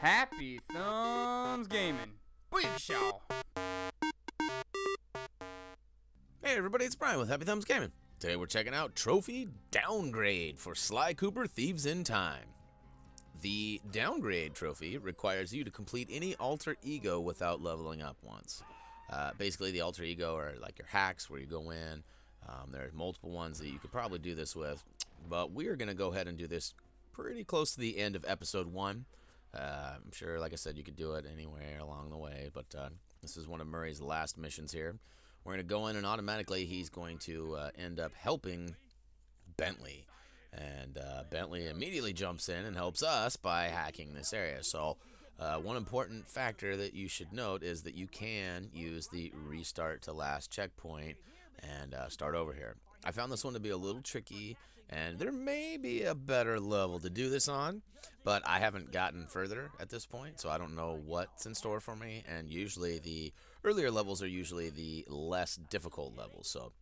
HappyThumbsGaming. Booyakashaw! Hey everybody, it's Brian with HappyThumbsGaming. Today we're checking out Trophy Downgrade for Sly Cooper Thieves in Time. The Downgrade Trophy requires you to complete any alter ego without leveling up once. Basically, the alter ego are like your hacks where you go in. There are multiple ones that you could probably do this with, but we are going to go ahead and do this pretty close to the end of episode 1. I'm sure, like I said, you could do it anywhere along the way, but this is one of Murray's last missions here. We're going to go in and automatically he's going to end up helping Bentley. And Bentley immediately jumps in and helps us by hacking this area. So one important factor that you should note is that you can use the restart to last checkpoint and start over here. I found this one to be a little tricky, and there may be a better level to do this on, but I haven't gotten further at this point, so I don't know what's in store for me, and usually the earlier levels are usually the less difficult levels. So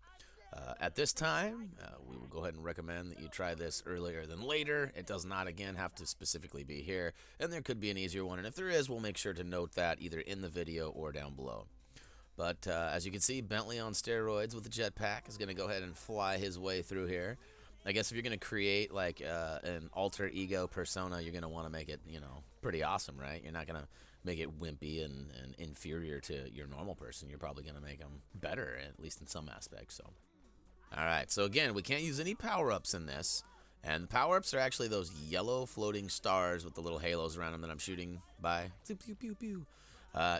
at this time, we will go ahead and recommend that you try this earlier than later. It does not, again, have to specifically be here, and there could be an easier one, and if there is, we'll make sure to note that either in the video or down below. But as you can see, Bentley on steroids with a jetpack is going to go ahead and fly his way through here. I guess if you're going to create like an alter ego persona, you're going to want to make it, you know, pretty awesome, right? You're not going to make it wimpy and inferior to your normal person. You're probably going to make them better, at least in some aspects. So, all right. So again, we can't use any power-ups in this. And the power-ups are actually those yellow floating stars with the little halos around them that I'm shooting by. Pew, pew, pew, pew.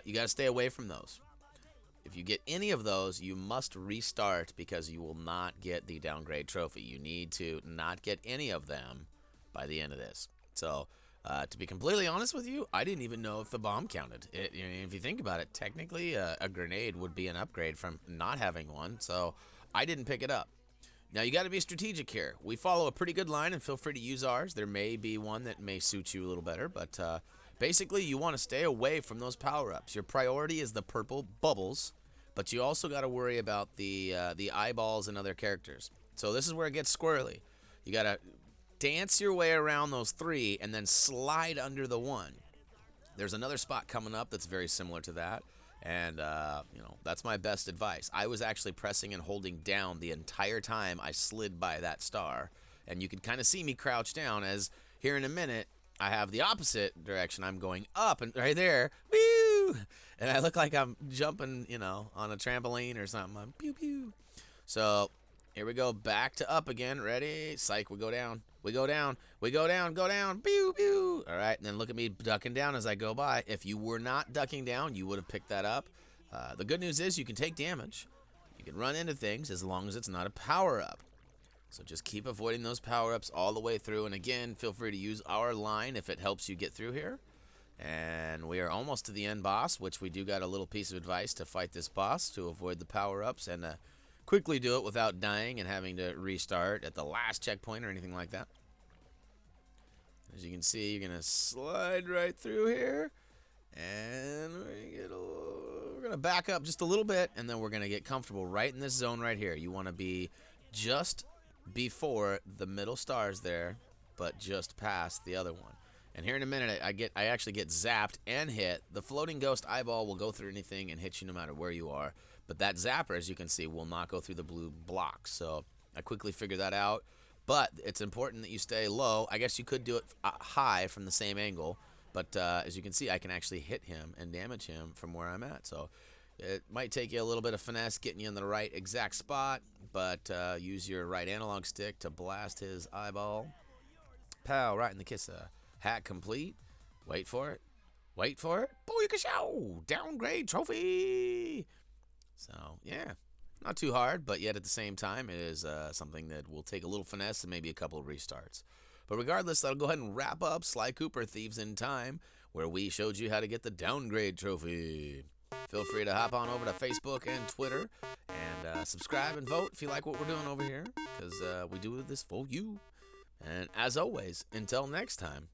You got to stay away from those. If you get any of those, you must restart because you will not get the downgrade trophy. You need to not get any of them by the end of this. So, to be completely honest with you, I didn't even know if the bomb counted. If you think about it, technically a grenade would be an upgrade from not having one, so I didn't pick it up. Now, you got to be strategic here. We follow a pretty good line, and feel free to use ours. There may be one that may suit you a little better, but basically, you want to stay away from those power-ups. Your priority is the purple bubbles, but you also got to worry about the eyeballs and other characters. So this is where it gets squirrely. You got to dance your way around those 3 and then slide under the 1. There's another spot coming up that's very similar to that. And, you know, that's my best advice. I was actually pressing and holding down the entire time I slid by that star. And you could kind of see me crouch down as here in a minute, I have the opposite direction. I'm going up and right there, woo! And I look like I'm jumping, you know, on a trampoline or something. I'm pew pew. So here we go, back to up again. Ready? Psych, we go down. We go down. We go down, go down. Pew pew. All right, and then look at me ducking down as I go by. If you were not ducking down, you would have picked that up. The good news is you can take damage. You can run into things as long as it's not a power-up. So just keep avoiding those power-ups all the way through. And again, feel free to use our line if it helps you get through here. And we are almost to the end boss, which we do got a little piece of advice to fight this boss to avoid the power-ups and quickly do it without dying and having to restart at the last checkpoint or anything like that. As you can see, you're going to slide right through here. And we're going to back up just a little bit, and then we're going to get comfortable right in this zone right here. You want to be just before the middle stars there, but just past the other one. And here in a minute, I actually get zapped and hit. The floating ghost eyeball will go through anything and hit you no matter where you are. But that zapper, as you can see, will not go through the blue blocks. So I quickly figured that out. But it's important that you stay low. I guess you could do it high from the same angle. But as you can see, I can actually hit him and damage him from where I'm at. So it might take you a little bit of finesse getting you in the right exact spot, but use your right analog stick to blast his eyeball. Pow, right in the kisser. Hack complete. Wait for it. Wait for it. Booyakashow! Downgrade trophy! So, yeah. Not too hard, but yet at the same time, it is something that will take a little finesse and maybe a couple of restarts. But regardless, that'll go ahead and wrap up Sly Cooper Thieves in Time, where we showed you how to get the Downgrade Trophy. Feel free to hop on over to Facebook and Twitter and subscribe and vote if you like what we're doing over here, because we do this for you. And as always, until next time,